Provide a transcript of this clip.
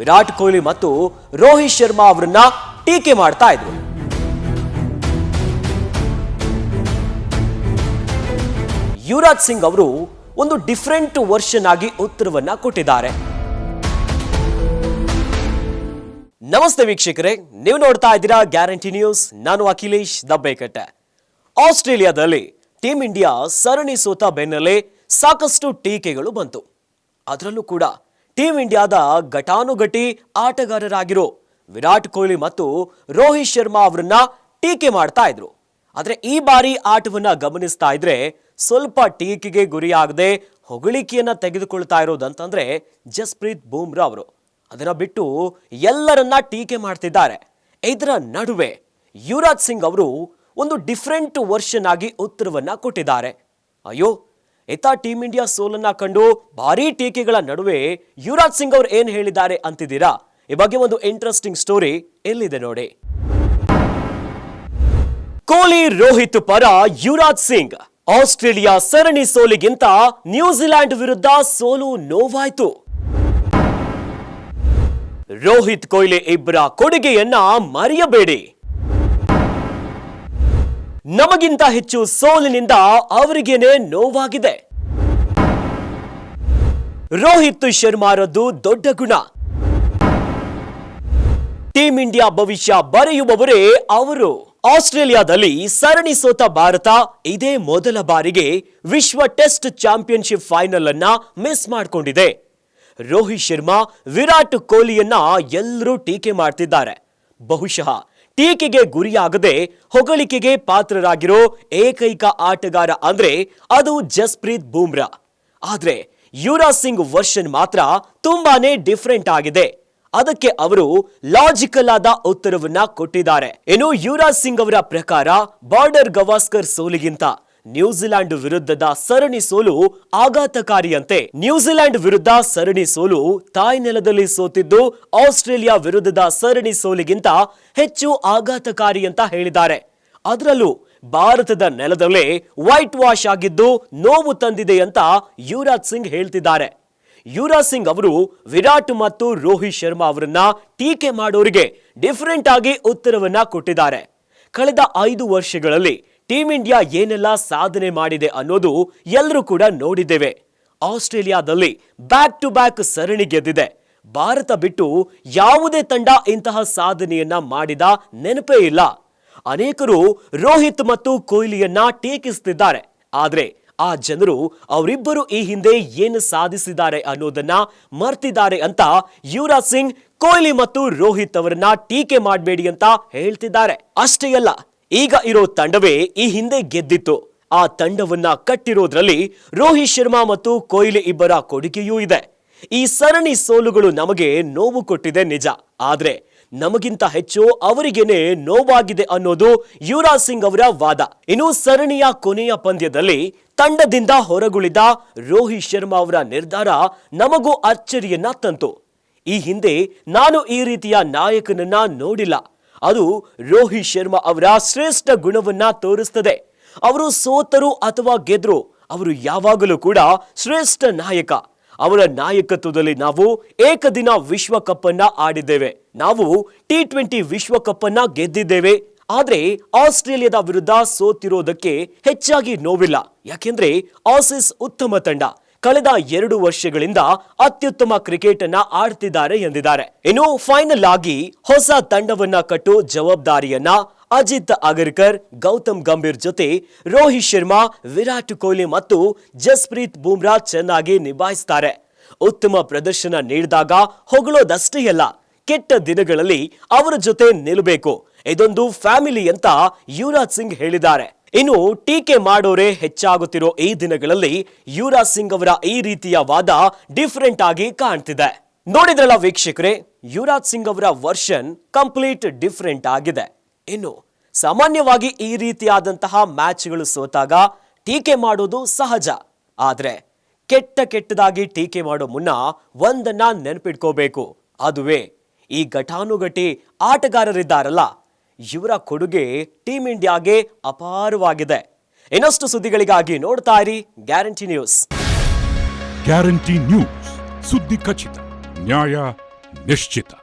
ವಿರಾಟ್ ಕೊಹ್ಲಿ ಮತ್ತು ರೋಹಿತ್ ಶರ್ಮಾ ಅವರನ್ನ ಟೀಕೆ ಮಾಡ್ತಾ ಇದ್ರು. ಯುವರಾಜ್ ಸಿಂಗ್ ಅವರು ಒಂದು ಡಿಫರೆಂಟ್ ವರ್ಷನ್ ಆಗಿ ಉತ್ತರವನ್ನ ಕೊಟ್ಟಿದ್ದಾರೆ. ನಮಸ್ತೆ ವೀಕ್ಷಕರೇ, ನೀವು ನೋಡ್ತಾ ಇದ್ದೀರಾ ಗ್ಯಾರಂಟಿ ನ್ಯೂಸ್. ನಾನು ಅಖಿಲೇಶ್ ದಬ್ಬೆಕಟ್ಟೆ. ಆಸ್ಟ್ರೇಲಿಯಾದಲ್ಲಿ ಟೀಂ ಇಂಡಿಯಾ ಸರಣಿ ಸೋತ ಬೆನ್ನಲ್ಲೇ ಸಾಕಷ್ಟು ಟೀಕೆಗಳು ಬಂತು. ಅದರಲ್ಲೂ ಕೂಡ ಟೀಂ ಇಂಡಿಯಾದ ಘಟಾನುಘಟಿ ಆಟಗಾರರಾಗಿರೋ ವಿರಾಟ್ ಕೊಹ್ಲಿ ಮತ್ತು ರೋಹಿತ್ ಶರ್ಮಾ ಅವರನ್ನ ಟೀಕೆ ಮಾಡ್ತಾ ಇದ್ರು. ಆದ್ರೆ ಈ ಬಾರಿ ಆಟವನ್ನ ಗಮನಿಸ್ತಾ ಇದ್ರೆ ಸ್ವಲ್ಪ ಟೀಕೆಗೆ ಗುರಿಯಾಗದೆ ಹೊಗಳಿಕೆಯನ್ನ ತೆಗೆದುಕೊಳ್ತಾ ಇರೋದಂತಂದ್ರೆ ಜಸ್ಪ್ರೀತ್ ಬೂಮ್ರಾ ಅವರು. ಅದನ್ನ ಬಿಟ್ಟು ಎಲ್ಲರನ್ನ ಟೀಕೆ ಮಾಡ್ತಿದ್ದಾರೆ. ಇದರ ನಡುವೆ ಯುವರಾಜ್ ಸಿಂಗ್ ಅವರು ಒಂದು ಡಿಫರೆಂಟ್ ವರ್ಷನ್ ಆಗಿ ಉತ್ತರವನ್ನ ಕೊಟ್ಟಿದ್ದಾರೆ. ಅಯ್ಯೋ, ಇತ್ತ ಟೀಂ ಇಂಡಿಯಾ ಸೋಲನ್ನ ಕಂಡು ಭಾರೀ ಟೀಕೆಗಳ ನಡುವೆ ಯುವರಾಜ್ ಸಿಂಗ್ ಅವರು ಏನ್ ಹೇಳಿದ್ದಾರೆ ಅಂತಿದ್ದೀರಾ? ಈ ಬಗ್ಗೆ ಒಂದು ಇಂಟ್ರೆಸ್ಟಿಂಗ್ ಸ್ಟೋರಿ ಎಲ್ಲಿದೆ ನೋಡಿ. ಕೊಹ್ಲಿ ರೋಹಿತ್ ಪರ ಯುವರಾಜ್ ಸಿಂಗ್. ಆಸ್ಟ್ರೇಲಿಯಾ ಸರಣಿ ಸೋಲಿಗಿಂತ ನ್ಯೂಜಿಲೆಂಡ್ ವಿರುದ್ಧ ಸೋಲು ನೋವಾಯ್ತು. ರೋಹಿತ್ ಕೊಹ್ಲಿ ಇಬ್ಬರ ಕೊಡುಗೆಯನ್ನ ಮರೆಯಬೇಡಿ. ನಮಗಿಂತ ಹೆಚ್ಚು ಸೋಲಿನಿಂದ ಅವರಿಗೇನೆ ನೋವಾಗಿದೆ. ರೋಹಿತ್ ಶರ್ಮಾರದ್ದು ದೊಡ್ಡ ಗುಣ. ಟೀಂ ಇಂಡಿಯಾ ಭವಿಷ್ಯ ಬರೆಯುವವರೇ ಅವರು. ಆಸ್ಟ್ರೇಲಿಯಾದಲ್ಲಿ ಸರಣಿ ಸೋತ ಭಾರತ ಇದೇ ಮೊದಲ ಬಾರಿಗೆ ವಿಶ್ವ ಟೆಸ್ಟ್ ಚಾಂಪಿಯನ್ಶಿಪ್ ಫೈನಲ್ ಅನ್ನ ಮಿಸ್ ಮಾಡಿಕೊಂಡಿದೆ. ರೋಹಿತ್ ಶರ್ಮಾ, ವಿರಾಟ್ ಕೊಹ್ಲಿಯನ್ನ ಎಲ್ಲರೂ ಟೀಕೆ ಮಾಡ್ತಿದ್ದಾರೆ. ಬಹುಶಃ ಟೀಕೆಗೆ ಗುರಿಯಾಗದೆ ಹೊಗಳಿಕೆಗೆ ಪಾತ್ರರಾಗಿರೋ ಏಕೈಕ ಆಟಗಾರ ಅಂದ್ರೆ ಅದು ಜಸ್ಪ್ರೀತ್ ಬೂಮ್ರಾ. ಆದ್ರೆ ಯುವರಾಜ್ ಸಿಂಗ್ ವರ್ಷನ್ ಮಾತ್ರ ತುಂಬಾನೇ ಡಿಫರೆಂಟ್ ಆಗಿದೆ. ಅದಕ್ಕೆ ಅವರು ಲಾಜಿಕಲ್ ಆದ ಉತ್ತರವನ್ನ ಕೊಟ್ಟಿದ್ದಾರೆ. ಇನ್ನು ಯುವರಾಜ್ ಸಿಂಗ್ ಅವರ ಪ್ರಕಾರ ಬಾರ್ಡರ್ ಗವಾಸ್ಕರ್ ಸೋಲಿಗಿಂತ ನ್ಯೂಜಿಲೆಂಡ್ ವಿರುದ್ಧದ ಸರಣಿ ಸೋಲು ಆಘಾತಕಾರಿಯಂತೆ. ನ್ಯೂಜಿಲೆಂಡ್ ವಿರುದ್ಧ ಸರಣಿ ಸೋಲು ತಾಯ್ನೆಲದಲ್ಲಿ ಸೋತಿದ್ದು ಆಸ್ಟ್ರೇಲಿಯಾ ವಿರುದ್ಧದ ಸರಣಿ ಸೋಲಿಗಿಂತ ಹೆಚ್ಚು ಆಘಾತಕಾರಿ ಅಂತ ಹೇಳಿದ್ದಾರೆ. ಅದರಲ್ಲೂ ಭಾರತದ ನೆಲದಲ್ಲೇ ವೈಟ್ ವಾಶ್ ಆಗಿದ್ದು ನೋವು ತಂದಿದೆ ಅಂತ ಯುವರಾಜ್ ಸಿಂಗ್ ಹೇಳ್ತಿದ್ದಾರೆ. ಯುವರಾಜ್ ಸಿಂಗ್ ಅವರು ವಿರಾಟ್ ಮತ್ತು ರೋಹಿತ್ ಶರ್ಮಾ ಅವರನ್ನ ಟೀಕೆ ಮಾಡೋರಿಗೆ ಡಿಫರೆಂಟ್ ಆಗಿ ಉತ್ತರವನ್ನ ಕೊಟ್ಟಿದ್ದಾರೆ. ಕಳೆದ 5 ವರ್ಷಗಳಲ್ಲಿ ಟೀಂ ಇಂಡಿಯಾ ಏನೆಲ್ಲ ಸಾಧನೆ ಮಾಡಿದೆ ಅನ್ನೋದು ಎಲ್ಲರೂ ಕೂಡ ನೋಡಿದ್ದೇವೆ. ಆಸ್ಟ್ರೇಲಿಯಾದಲ್ಲಿ ಬ್ಯಾಕ್ ಟು ಬ್ಯಾಕ್ ಸರಣಿ ಗೆದ್ದಿದೆ. ಭಾರತ ಬಿಟ್ಟು ಯಾವುದೇ ತಂಡ ಇಂತಹ ಸಾಧನೆಯನ್ನ ಮಾಡಿದ ನೆನಪೇ ಇಲ್ಲ. ಅನೇಕರು ರೋಹಿತ್ ಮತ್ತು ಕೊಹ್ಲಿಯನ್ನ ಟೀಕಿಸುತ್ತಿದ್ದಾರೆ. ಆದ್ರೆ ಆ ಜನರು ಅವರಿಬ್ಬರು ಈ ಹಿಂದೆ ಏನು ಸಾಧಿಸಿದ್ದಾರೆ ಅನ್ನೋದನ್ನ ಮರ್ತಿದ್ದಾರೆ ಅಂತ ಯುವರಾಜ್ ಸಿಂಗ್ ಕೊಹ್ಲಿ ಮತ್ತು ರೋಹಿತ್ ಅವರನ್ನ ಟೀಕೆ ಮಾಡಬೇಡಿ ಅಂತ ಹೇಳ್ತಿದ್ದಾರೆ. ಅಷ್ಟೇ ಅಲ್ಲ, ಈಗ ಇರೋ ತಂಡವೇ ಈ ಹಿಂದೆ ಗೆದ್ದಿತ್ತು. ಆ ತಂಡವನ್ನ ಕಟ್ಟಿರೋದ್ರಲ್ಲಿ ರೋಹಿತ್ ಶರ್ಮಾ ಮತ್ತು ಕೊಹ್ಲಿ ಇಬ್ಬರ ಕೊಡುಗೆಯೂ ಇದೆ. ಈ ಸರಣಿ ಸೋಲುಗಳು ನಮಗೆ ನೋವು ಕೊಟ್ಟಿದೆ ನಿಜ, ಆದ್ರೆ ನಮಗಿಂತ ಹೆಚ್ಚು ಅವರಿಗೇನೆ ನೋವಾಗಿದೆ ಅನ್ನೋದು ಯುವರಾಜ್ ಸಿಂಗ್ ಅವರ ವಾದ. ಇನ್ನು ಸರಣಿಯ ಕೊನೆಯ ಪಂದ್ಯದಲ್ಲಿ ತಂಡದಿಂದ ಹೊರಗುಳಿದ ರೋಹಿತ್ ಶರ್ಮಾ ಅವರ ನಿರ್ಧಾರ ನಮಗೂ ಅಚ್ಚರಿಯನ್ನ ತಂತು. ಈ ಹಿಂದೆ ನಾನು ಈ ರೀತಿಯ ನಾಯಕನನ್ನ ನೋಡಿಲ್ಲ. ಅದು ರೋಹಿತ್ ಶರ್ಮಾ ಅವರ ಶ್ರೇಷ್ಠ ಗುಣವನ್ನ ತೋರಿಸ್ತದೆ. ಅವರು ಸೋತರು ಅಥವಾ ಗೆದ್ರು, ಅವರು ಯಾವಾಗಲೂ ಕೂಡ ಶ್ರೇಷ್ಠ ನಾಯಕ. ಅವರ ನಾಯಕತ್ವದಲ್ಲಿ ನಾವು ಏಕದಿನ ವಿಶ್ವಕಪ್ ಅನ್ನ ಆಡಿದ್ದೇವೆ. ನಾವು T20 ವಿಶ್ವಕಪ್ ಅನ್ನ ಗೆದ್ದಿದ್ದೇವೆ. ಆದ್ರೆ ಆಸ್ಟ್ರೇಲಿಯಾದ ವಿರುದ್ಧ ಸೋತಿರೋದಕ್ಕೆ ಹೆಚ್ಚಾಗಿ ನೋವಿಲ್ಲ. ಯಾಕೆಂದ್ರೆ ಆಸೀಸ್ ಉತ್ತಮ ತಂಡ. ಕಳೆದ 2 ವರ್ಷಗಳಿಂದ ಅತ್ಯುತ್ತಮ ಕ್ರಿಕೆಟ್ ಅನ್ನ ಆಡ್ತಿದ್ದಾರೆ ಎಂದಿದ್ದಾರೆ. ಇನ್ನು ಫೈನಲ್ ಆಗಿ ಹೊಸ ತಂಡವನ್ನ ಕಟ್ಟೋ ಜವಾಬ್ದಾರಿಯನ್ನ ಅಜಿತ್ ಅಗರ್ಕರ್, ಗೌತಮ್ ಗಂಭೀರ್ ಜೊತೆ ರೋಹಿತ್ ಶರ್ಮಾ, ವಿರಾಟ್ ಕೊಹ್ಲಿ ಮತ್ತು ಜಸ್ಪ್ರೀತ್ ಬೂಮ್ರಾ ಚೆನ್ನಾಗಿ ನಿಭಾಯಿಸ್ತಾರೆ. ಉತ್ತಮ ಪ್ರದರ್ಶನ ನೀಡಿದಾಗ ಹೊಗಳೋದಷ್ಟೇ ಅಲ್ಲ, ಕೆಟ್ಟ ದಿನಗಳಲ್ಲಿ ಅವರ ಜೊತೆ ನಿಲ್ಲಬೇಕು. ಇದೊಂದು ಫ್ಯಾಮಿಲಿ ಅಂತ ಯುವರಾಜ್ ಸಿಂಗ್ ಹೇಳಿದ್ದಾರೆ. ಇನ್ನು ಟೀಕೆ ಮಾಡೋರೇ ಹೆಚ್ಚಾಗುತ್ತಿರೋ ಈ ದಿನಗಳಲ್ಲಿ ಯುವರಾಜ್ ಸಿಂಗ್ ಅವರ ಈ ರೀತಿಯ ವಾದ ಡಿಫರೆಂಟ್ ಆಗಿ ಕಾಣ್ತಿದೆ. ನೋಡಿದ್ರಲ್ಲ ವೀಕ್ಷಕರೇ, ಯುವರಾಜ್ ಸಿಂಗ್ ಅವರ ವರ್ಷನ್ ಕಂಪ್ಲೀಟ್ ಡಿಫರೆಂಟ್ ಆಗಿದೆ. ಇನ್ನು ಸಾಮಾನ್ಯವಾಗಿ ಈ ರೀತಿಯಾದಂತಹ ಮ್ಯಾಚ್ಗಳು ಸೋತಾಗ ಟೀಕೆ ಮಾಡೋದು ಸಹಜ. ಆದ್ರೆ ಕೆಟ್ಟದಾಗಿ ಟೀಕೆ ಮಾಡೋ ಮುನ್ನ ಒಂದನ್ನ ನೆನಪಿಟ್ಕೋಬೇಕು. ಅದುವೇ ಈ ಘಟಾನುಘಟಿ ಆಟಗಾರರಿದ್ದಾರಲ್ಲ, ಇವರ ಕೊಡುಗೆ ಟೀಂ ಇಂಡಿಯಾಗೆ ಅಪಾರವಾಗಿದೆ. ಇನ್ನಷ್ಟು ಸುದ್ದಿಗಳಿಗಾಗಿ ನೋಡ್ತಾ ಇರಿ ಗ್ಯಾರಂಟಿ ನ್ಯೂಸ್. ಗ್ಯಾರಂಟಿ ನ್ಯೂಸ್, ಸುದ್ದಿ ಖಚಿತ, ನ್ಯಾಯ ನಿಶ್ಚಿತ.